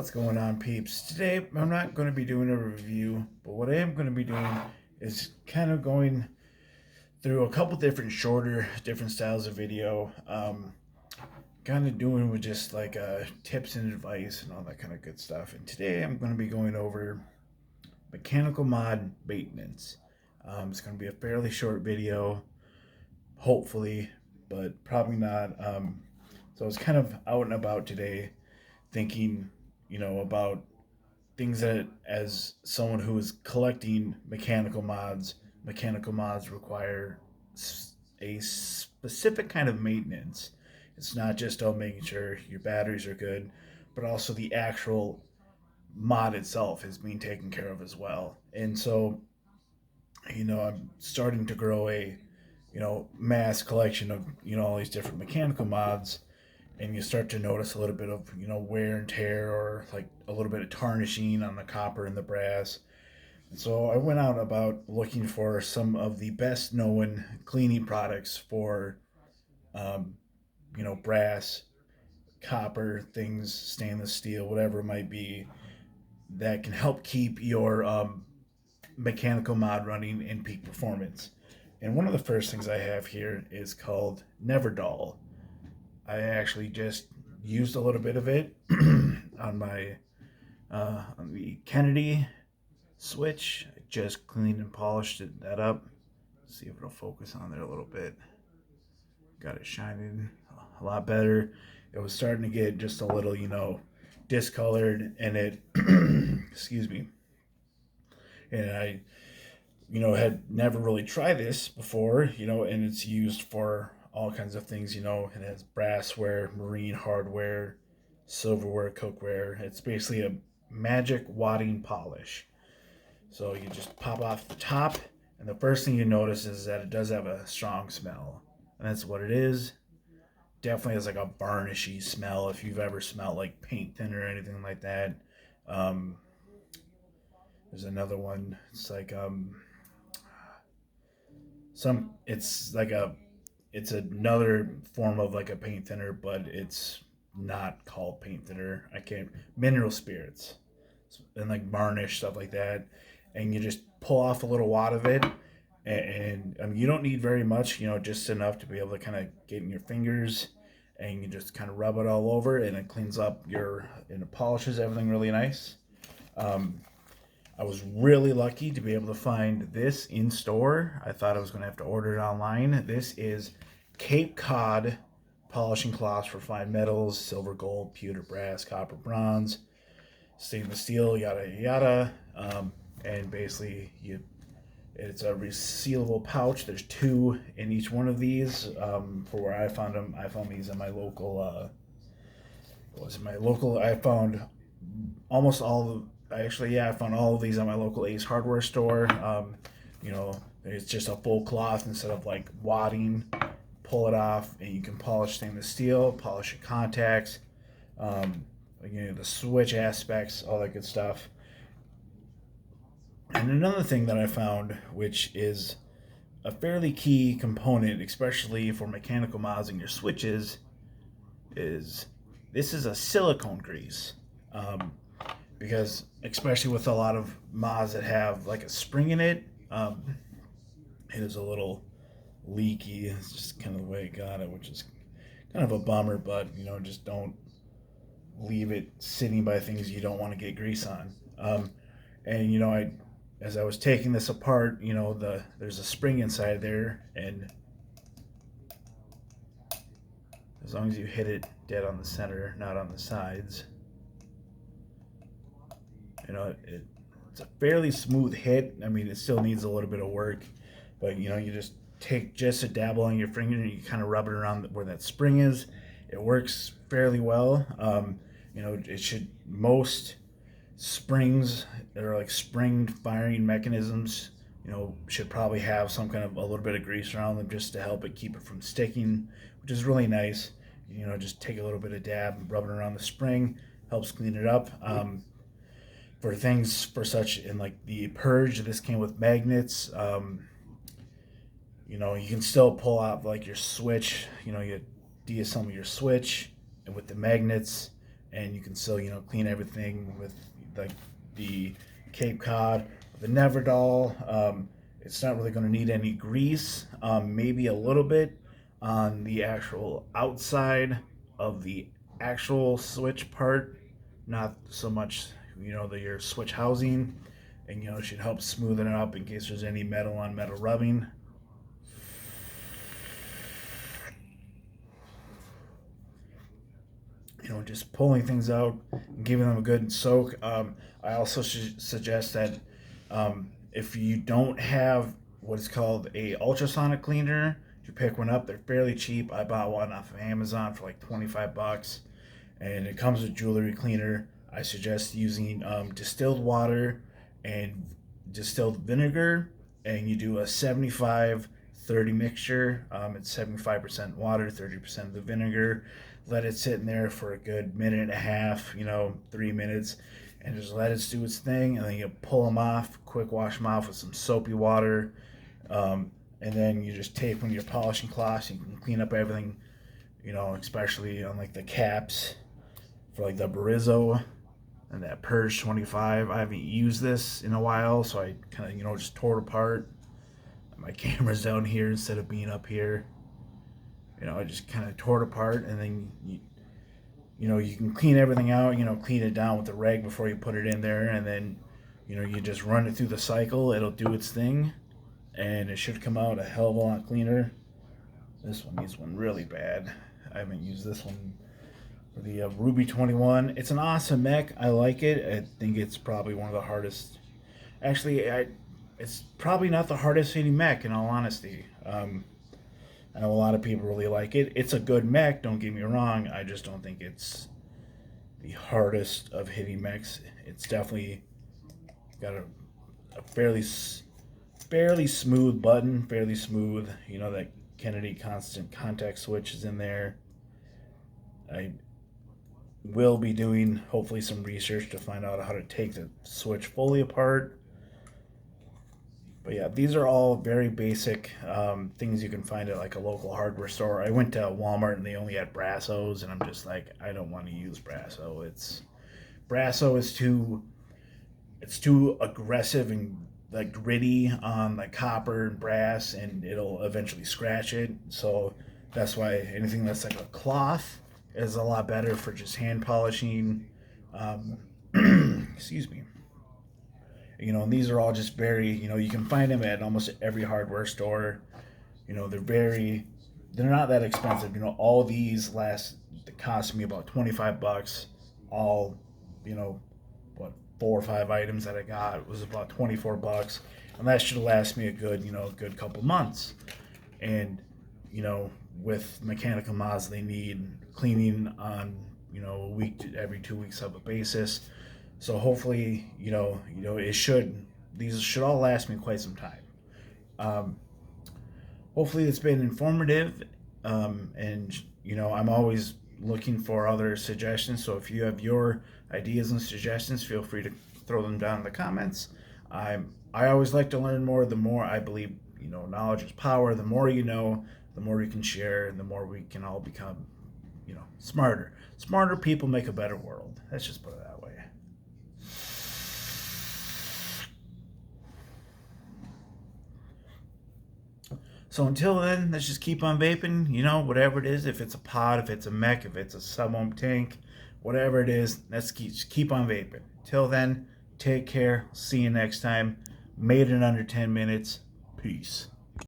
What's going on, peeps? Today I'm not going to be doing a review, but what I am going to be doing is kind of going through a couple different different styles of video. Kind of doing with just like tips and advice and all that kind of good stuff. And today I'm going to be going over mechanical mod maintenance. It's going to be a fairly short video, hopefully, but probably not. So I was kind of out and about today thinking, about things that, as someone who is collecting mechanical mods require a specific kind of maintenance. It's not just making sure your batteries are good, but also the actual mod itself is being taken care of as well. And so, I'm starting to grow a, mass collection of, all these different mechanical mods, and you start to notice a little bit of wear and tear, or like a little bit of tarnishing on the copper and the brass. And so I went out about looking for some of the best known cleaning products for um, brass, copper things, stainless steel, whatever it might be, that can help keep your mechanical mod running in peak performance. And one of the first things I have here is called Neverdol. I actually just used a little bit of it on my on the Kennedy switch. I just cleaned and polished that up. See if it'll focus on there a little bit. Got it shining a lot better. It was starting to get just a little, discolored, and it, excuse me. And I, had never really tried this before, and it's used for all kinds of things, It has brassware, marine hardware, silverware, cookware. It's basically a magic wadding polish. So you just pop off the top, and the first thing you notice is that it does have a strong smell. And that's what it is. Definitely has like a varnishy smell if you've ever smelled like paint thinner or anything like that. Um, there's another one. It's like it's like it's another form of like a paint thinner, but it's not called paint thinner. I can't mineral spirits and like varnish stuff like that, and you just pull off a little wad of it, and you don't need very much, just enough to be able to kind of get in your fingers, and you just kind of rub it all over, and it cleans up and it polishes everything really nice. Um, I was really lucky to be able to find this in store. I thought I was going to have to order it online. This is Cape Cod polishing cloths for fine metals: silver, gold, pewter, brass, copper, bronze, stainless steel, yada yada. And basically, it's a resealable pouch. There's two in each one of these. For where I found them, I found these in my local. I found almost all of. Actually, yeah, I found all of these at my local Ace Hardware store. It's just a full cloth instead of like wadding. Pull it off, and you can polish stainless steel, polish your contacts, the switch aspects, all that good stuff. And another thing that I found, which is a fairly key component, especially for mechanical mods in your switches, is this is a silicone grease. Because especially with a lot of mods that have like a spring in it, it is a little leaky. It's just kind of the way it got it, which is kind of a bummer, but just don't leave it sitting by things you don't want to get grease on. And as I was taking this apart, there's a spring inside there, and as long as you hit it dead on the center, not on the sides, it's a fairly smooth hit. I mean, it still needs a little bit of work, but you just take just a dabble on your finger, and you kind of rub it around where that spring is. It works fairly well. It should, most springs that are like spring firing mechanisms, should probably have some kind of a little bit of grease around them just to help it keep it from sticking, which is really nice. Just take a little bit of dab, rub it around the spring, helps clean it up. For things for such in like the purge, this came with magnets. You can still pull out like your switch. You deassemble your switch, and with the magnets, and you can still, clean everything with like the Cape Cod, the Neverdol. It's not really going to need any grease, maybe a little bit on the actual outside of the actual switch part, not so much, your switch housing, and it should help smoothen it up in case there's any metal on metal rubbing. Just pulling things out and giving them a good soak. I also suggest that if you don't have what is called a ultrasonic cleaner, you pick one up. They're fairly cheap. I bought one off of Amazon for like $25, and it comes with jewelry cleaner. I suggest using distilled water and distilled vinegar, and you do a 75-30 mixture. It's 75% water, 30% of the vinegar. Let it sit in there for a good minute and a half, 3 minutes, and just let it do its thing. And then you pull them off, quick wash them off with some soapy water. And then you just take when you're polishing cloths, you can clean up everything, especially on like the caps for like the Barizzo and that Purge 25. I haven't used this in a while, so I kind of, just tore it apart. My camera's down here instead of being up here. I just kind of tore it apart, and then you can clean everything out. Clean it down with the rag before you put it in there, and then you just run it through the cycle. It'll do its thing, and it should come out a hell of a lot cleaner. This one needs one really bad. I haven't used this one for the Ruby 21. It's an awesome mech. I like it. I think it's probably one of the hardest. Actually, it's probably not the hardest hitting mech, in all honesty. I know a lot of people really like it. It's a good mech, don't get me wrong. I just don't think it's the hardest of hitting mechs. It's definitely got a fairly smooth button, fairly smooth. That Kennedy constant contact switch is in there. I will be doing, hopefully, some research to find out how to take the switch fully apart. But yeah, these are all very basic things you can find at like a local hardware store. I went to Walmart and they only had Brassos, and I'm just like, I don't want to use Brasso. Brasso is too aggressive and like gritty on like copper and brass, and it'll eventually scratch it. So that's why anything that's like a cloth is a lot better for just hand polishing. Excuse me. And these are all just very, you can find them at almost every hardware store. They're not that expensive. All these cost me about $25. All, what, 4 or 5 items that I got was about $24. And that should last me a good, good couple months. And, with mechanical mods, they need cleaning on, a week to every 2 weeks of a basis. So hopefully, these should all last me quite some time. Hopefully it's been informative, and I'm always looking for other suggestions. So if you have your ideas and suggestions, feel free to throw them down in the comments. I always like to learn more. The more I believe, knowledge is power. The more you know, the more you can share, and the more we can all become, smarter. Smarter people make a better world. Let's just put it that way. So until then, let's just keep on vaping, whatever it is. If it's a pod, if it's a mech, if it's a sub-ohm tank, whatever it is, let's keep on vaping. Till then, take care. See you next time. Made it in under 10 minutes. Peace.